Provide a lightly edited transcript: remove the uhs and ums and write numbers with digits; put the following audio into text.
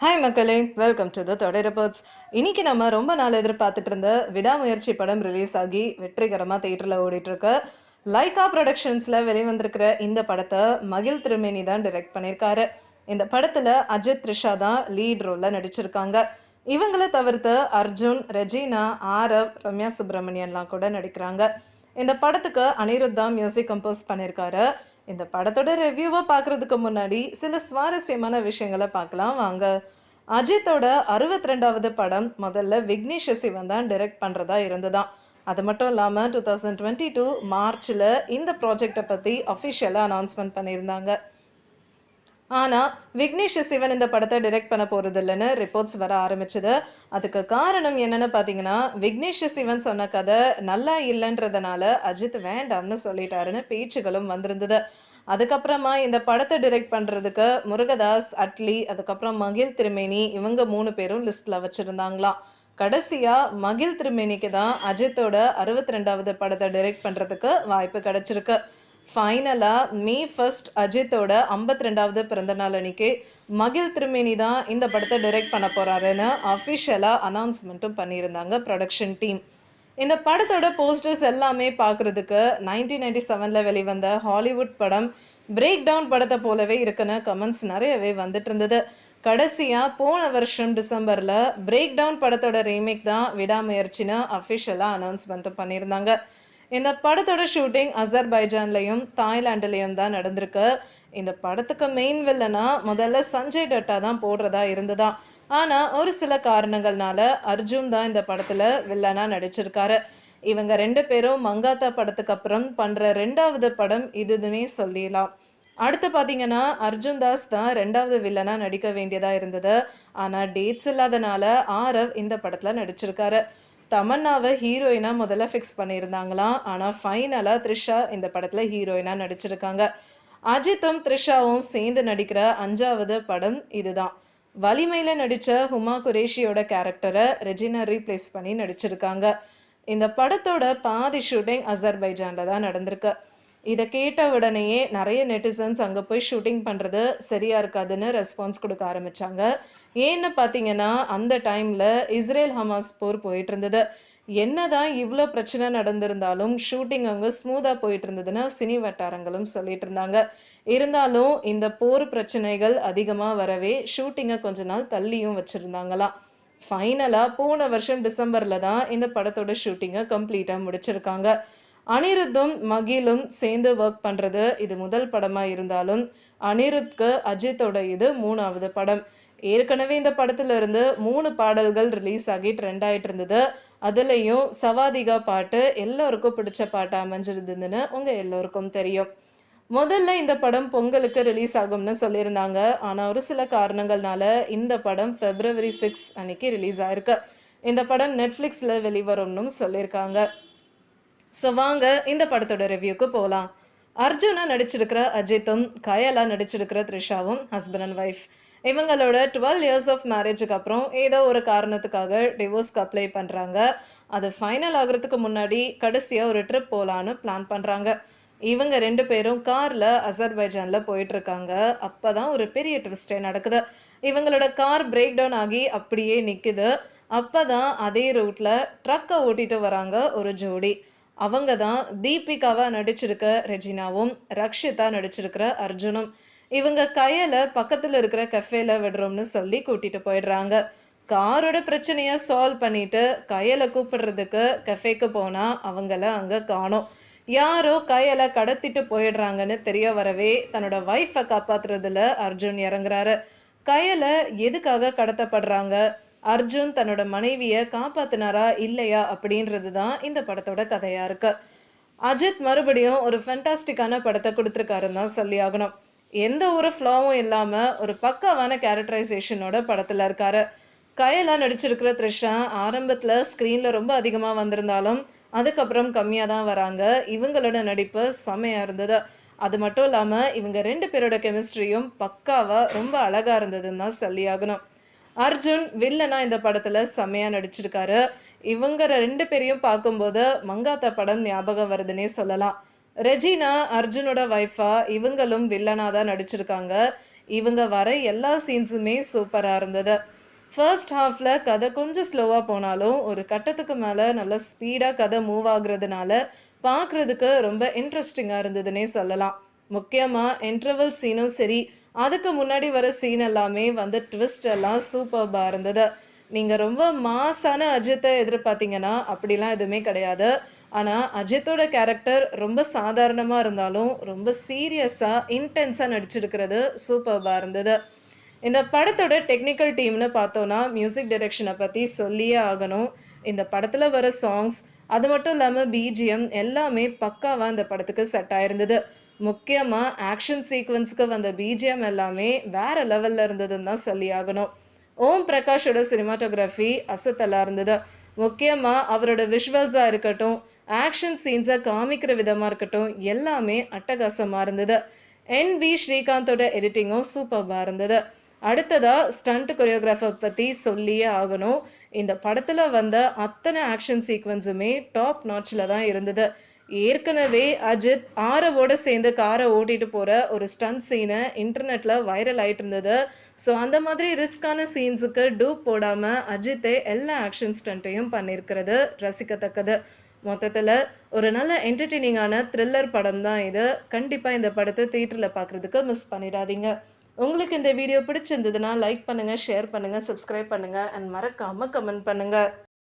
Hi மக்களே, welcome to the தொடர் reports. இன்னைக்கு நம்ம ரொம்ப நாள் எதிர்பார்த்துட்டு இருந்த விடாமுயற்சி படம் ரிலீஸ் ஆகி வெற்றிகரமாக தேட்டரில் ஓடிட்டு இருக்கு. லைகா ப்ரொடக்ஷன்ஸில் வெளிவந்திருக்கிற இந்த படத்தை மகிழ் திருமேனி தான் டைரக்ட் பண்ணியிருக்காரு. இந்த படத்தில் அஜித் த்ரிஷா தான் லீட் ரோலில் நடிச்சிருக்காங்க. இவங்கள தவிர்த்து அர்ஜுன், ரெஜினா, ஆரவ், ரம்யா சுப்பிரமணியன்லாம் கூட நடிக்கிறாங்க. இந்த படத்துக்கு அனிருத் தான் மியூசிக் கம்போஸ் பண்ணியிருக்காரு. இந்த படத்தோட ரிவ்யூவை பார்க்கறதுக்கு முன்னாடி சில சுவாரஸ்யமான விஷயங்களை பார்க்கலாம் வாங்க. அஜித்தோட 62வது படம் முதல்ல விக்னேஷ் சிவன் தான் டைரக்ட் பண்ணுறதா இருந்ததாம். அது மட்டும் இல்லாமல் 2022 மார்ச்சில் இந்த ப்ராஜெக்டை பற்றி அஃபிஷியலாக அனௌன்ஸ்மெண்ட் பண்ணியிருந்தாங்க. ஆனால் விக்னேஷ் சிவன் இந்த படத்தை டைரக்ட் பண்ண போகிறது இல்லைன்னு ரிப்போர்ட்ஸ் வர ஆரம்பிச்சது. அதுக்கு காரணம் என்னன்னு பார்த்தீங்கன்னா, விக்னேஷ் சிவன் சொன்ன கதை நல்லா இல்லைன்றதுனால அஜித் வேண்டாம்னு சொல்லிட்டாருன்னு பேச்சுகளும் வந்திருந்தது. அதுக்கப்புறமா இந்த படத்தை டைரக்ட் பண்ணுறதுக்கு முருகதாஸ், அட்லி, அதுக்கப்புறம் மகிழ் திருமேனி இவங்க 3 பேரும் லிஸ்ட்டில் வச்சுருந்தாங்களாம். கடைசியாக மகிழ் திருமேனிக்கு தான் அஜித்தோட 62வது படத்தை டைரக்ட் பண்ணுறதுக்கு வாய்ப்பு கிடச்சிருக்கு. ஃபைனலாக மே 1 அஜித்தோட 52வது பிறந்தநாள் அன்னைக்கு மகிழ் திருமேனி தான் இந்த படத்தை டைரக்ட் பண்ண போகிறாருன்னு அஃபிஷியலாக அனௌன்ஸ்மெண்ட்டும் பண்ணியிருந்தாங்க ப்ரொடக்ஷன் டீம். இந்த படத்தோட போஸ்டர்ஸ் எல்லாமே பார்க்குறதுக்கு 1997 வெளிவந்த ஹாலிவுட் படம் பிரேக் டவுன் படத்தை போலவே இருக்குன்னு கமெண்ட்ஸ் நிறையவே வந்துட்டு இருந்தது. கடைசியாக போன வருஷம் டிசம்பரில் பிரேக் டவுன் படத்தோட ரீமேக் தான் விடாமுயற்சின்னு அஃபிஷியலாக அனௌன்ஸ்மெண்ட்டும் பண்ணியிருந்தாங்க. இந்த படத்தோட ஷூட்டிங் அசர்பைஜான்லையும் தாய்லாண்டுலேயும் தான் நடந்திருக்கு. இந்த படத்துக்கு மெயின் வில்லனா முதல்ல சஞ்சய் டட்டா தான் போடுறதா இருந்ததா. ஆனால் ஒரு சில காரணங்கள்னால அர்ஜுன் தான் இந்த படத்தில் வில்லனா நடிச்சிருக்காரு. இவங்க 2 பேரும் மங்காத்தா படத்துக்கு அப்புறம் பண்ணுற 2வது படம் இதுன்னே சொல்லிடலாம். அடுத்து பார்த்தீங்கன்னா அர்ஜுன் தாஸ் தான் 2வது வில்லனா நடிக்க வேண்டியதாக இருந்தது. ஆனால் டேட்ஸ் இல்லாதனால ஆரவ் இந்த படத்தில் நடிச்சிருக்காரு. தமன்னாவை ஹீரோயினாக முதல்ல ஃபிக்ஸ் பண்ணியிருந்தாங்களாம். ஆனால் ஃபைனலாக த்ரிஷா இந்த படத்தில் ஹீரோயினாக நடிச்சிருக்காங்க. அஜித்தும் த்ரிஷாவும் சேர்ந்து நடிக்கிற 5வது படம் இதுதான். வலிமையில் நடித்த ஹுமா குரேஷியோட கேரக்டரை ரெஜினா ரீப்ளேஸ் பண்ணி நடிச்சிருக்காங்க. இந்த படத்தோட பாதி ஷூட்டிங் அசர்பைஜானில் தான் நடந்திருக்கு. இதை கேட்ட உடனேயே நிறைய நெட்டிசன்ஸ் அங்கே போய் ஷூட்டிங் பண்ணுறது சரியாக இருக்காதுன்னு ரெஸ்பான்ஸ் கொடுக்க ஆரம்பித்தாங்க. ஏன்னு பார்த்தீங்கன்னா அந்த டைமில் இஸ்ரேல் ஹமாஸ் போர் போயிட்டு இருந்தது. என்னதான் இவ்வளோ பிரச்சனை நடந்திருந்தாலும் ஷூட்டிங் அங்கே ஸ்மூத்தாக போயிட்டு இருந்ததுன்னு சினி வட்டாரங்களும் சொல்லிட்டு இருந்தாங்க. இருந்தாலும் இந்த போர் பிரச்சனைகள் அதிகமாக வரவே ஷூட்டிங்கை கொஞ்ச நாள் தள்ளியும் வச்சுருந்தாங்களாம். ஃபைனலாக போன வருஷம் டிசம்பரில் தான் இந்த படத்தோட ஷூட்டிங்கை கம்ப்ளீட்டாக முடிச்சிருக்காங்க. அனிருத்தும் மகிழும் சேர்ந்து ஒர்க் பண்ணுறது இது முதல் படமாக இருந்தாலும் அனிருத்க்கு அஜித்தோட இது 3வது படம். ஏற்கனவே இந்த படத்துல இருந்து 3 பாடல்கள் ரிலீஸ் ஆகி ட்ரெண்ட் ஆகிட்டு இருந்தது. அதுலேயும் சவாதிகா பாட்டு எல்லோருக்கும் பிடிச்ச பாட்டாக அமைஞ்சிருந்ததுன்னு உங்கள் எல்லோருக்கும் தெரியும். முதல்ல இந்த படம் பொங்கலுக்கு ரிலீஸ் ஆகும்னு சொல்லியிருந்தாங்க. ஆனால் ஒரு சில காரணங்கள்னால இந்த படம் February 6 அன்னைக்கு ரிலீஸ் ஆயிருக்கு. இந்த படம் நெட்ஃப்ளிக்ஸில் வெளிவரும்னு சொல்லியிருக்காங்க. ஸோ வாங்க இந்த படத்தோட ரிவ்யூக்கு போகலாம். அர்ஜுனா நடிச்சிருக்கிற அஜித்தும் கயலா நடிச்சிருக்கிற த்ரிஷாவும் ஹஸ்பண்ட் அண்ட் ஒய்ஃப். இவங்களோட 12 இயர்ஸ் ஆஃப் மேரேஜுக்கு அப்புறம் ஏதோ ஒரு காரணத்துக்காக டிவோர்ஸ்க்கு அப்ளை பண்ணுறாங்க. அது ஃபைனல் ஆகிறதுக்கு முன்னாடி கடைசியாக ஒரு ட்ரிப் போகலான்னு பிளான் பண்ணுறாங்க. இவங்க 2 பேரும் காரில் அசர்பைஜானில் போயிட்டுருக்காங்க. அப்போ தான் ஒரு பெரிய ட்விஸ்டே நடக்குது. இவங்களோட கார் பிரேக் டவுன் ஆகி அப்படியே நிற்குது. அப்போ தான் அதே ரூட்டில் ட்ரக்கை ஓட்டிகிட்டு வராங்க ஒரு ஜோடி. அவங்க தான் தீபிகாவாக நடிச்சிருக்க ரெஜினாவும் ரக்ஷிதா நடிச்சிருக்கிற அர்ஜுனும். இவங்க கையில் பக்கத்தில் இருக்கிற கஃபேல விடுறோம்னு சொல்லி கூட்டிகிட்டு போயிடுறாங்க. காரோட பிரச்சனையை சால்வ் பண்ணிவிட்டு கையில் கூப்பிடுறதுக்கு கஃபேக்கு போனால் அவங்கள அங்கே காணோம். யாரோ கையில் கடத்திட்டு போயிடுறாங்கன்னு தெரிய வரவே தன்னோட ஒய்ஃபை காப்பாற்றுறதுல அர்ஜுன் இறங்குறாரு. கையில் எதுக்காக கடத்தப்படுறாங்க, அர்ஜுன் தன்னோட மனைவியை காப்பாத்தினாரா இல்லையா அப்படின்றது தான் இந்த படத்தோட கதையாக இருக்கு. அஜித் மறுபடியும் ஒரு ஃபென்டாஸ்டிக்கான படத்தை கொடுத்துருக்காருன்னு தான் சொல்லி ஆகணும். எந்த ஒரு ஃப்ளாவும் இல்லாமல் ஒரு பக்காவான கேரக்டரைசேஷனோட படத்தில் இருக்காரு. கையெல்லாம் நடிச்சிருக்கிற த்ரிஷா ஆரம்பத்தில் ஸ்க்ரீனில் ரொம்ப அதிகமாக வந்திருந்தாலும் அதுக்கப்புறம் கம்மியாக தான் வராங்க. இவங்களோட நடிப்பு செம்மையாக இருந்தது. அது மட்டும் இல்லாமல் இவங்க 2 பேரோட கெமிஸ்ட்ரியும் பக்காவாக ரொம்ப அழகாக இருந்ததுன்னு தான் சொல்லி ஆகணும். அர்ஜுன் வில்லனா இந்த படத்தில் செம்மையாக நடிச்சிருக்காரு. இவங்க 2 பேரையும் பார்க்கும்போது மங்காத்தா படம் ஞாபகம் வருதுன்னே சொல்லலாம். ரெஜினா அர்ஜுனோட ஒய்ஃபா இவங்களும் வில்லனாக தான் நடிச்சிருக்காங்க. இவங்க வர எல்லா சீன்ஸுமே சூப்பராக இருந்தது. ஃபர்ஸ்ட் ஹாஃபில் கதை கொஞ்சம் ஸ்லோவாக போனாலும் ஒரு கட்டத்துக்கு மேலே நல்லா ஸ்பீடாக கதை மூவ் ஆகுறதுனால பார்க்குறதுக்கு ரொம்ப இன்ட்ரெஸ்டிங்காக இருந்ததுன்னே சொல்லலாம். முக்கியமாக இன்டர்வல் சீனும் சரி, அதுக்கு முன்னாடி வர சீன் எல்லாமே வந்து ட்விஸ்ட் எல்லாம் சூப்பர்பாக இருந்தது. நீங்கள் ரொம்ப மாஸான அஜித்தை எதிர்பார்த்தீங்கன்னா அப்படிலாம் எதுவுமே கிடையாது. ஆனால் அஜித்தோட கேரக்டர் ரொம்ப சாதாரணமாக இருந்தாலும் ரொம்ப சீரியஸாக இன்டென்ஸாக நடிச்சிருக்கிறது சூப்பர்பாக இருந்தது. இந்த படத்தோட டெக்னிக்கல் டீம்னு பார்த்தோன்னா மியூசிக் டைரக்ஷனை பற்றி சொல்லியே ஆகணும். இந்த படத்தில் வர சாங்ஸ், அது மட்டும் இல்லாமல் பிஜிஎம் எல்லாமே பக்காவாக இந்த படத்துக்கு செட் ஆயிருந்தது. முக்கியமாக ஆக்ஷன் சீக்வன்ஸுக்கு வந்த பிஜிஎம் எல்லாமே வேற லெவலில் இருந்ததுன்னு தான் சொல்லி ஆகணும். ஓம் பிரகாஷோட சினிமாட்டோகிராஃபி அசத்தலாக இருந்தது. முக்கியமாக அவரோட விஷுவல்ஸாக இருக்கட்டும், ஆக்ஷன் சீன்ஸை காமிக்கிற விதமாக இருக்கட்டும், எல்லாமே அட்டகாசமாக இருந்தது. NB ஸ்ரீகாந்தோட எடிட்டிங்கும் சூப்பர்பாக இருந்தது. அடுத்ததா ஸ்டண்ட் கொரியோகிராஃபர் பற்றி சொல்லியே ஆகணும். இந்த படத்தில் வந்த அத்தனை ஆக்ஷன் சீக்வன்ஸுமே டாப் நாட்சில் தான் இருந்தது. ஏற்கனவே அஜித் ஆரவோட சேர்ந்து காரை ஓட்டிட்டு போகிற ஒரு ஸ்டண்ட் சீனை இன்டர்நெட்டில் வைரல் ஆகிட்டு இருந்தது. ஸோ அந்த மாதிரி ரிஸ்கான சீன்ஸுக்கு டூப் போடாமல் அஜித்தே எல்லா ஆக்ஷன் ஸ்டண்ட்டையும் பண்ணியிருக்கிறது ரசிக்கத்தக்கது. மொத்தத்தில் ஒரு நல்ல என்டர்டெய்னிங்கான த்ரில்லர் படம் தான் இது. கண்டிப்பாக இந்த படத்தை தியேட்டரில் பார்க்குறதுக்கு மிஸ் பண்ணிடாதீங்க. உங்களுக்கு இந்த வீடியோ பிடிச்சிருந்ததுன்னா லைக் பண்ணுங்கள், ஷேர் பண்ணுங்கள், சப்ஸ்கிரைப் பண்ணுங்கள் அண்ட் மறக்காமல் கமெண்ட் பண்ணுங்கள்.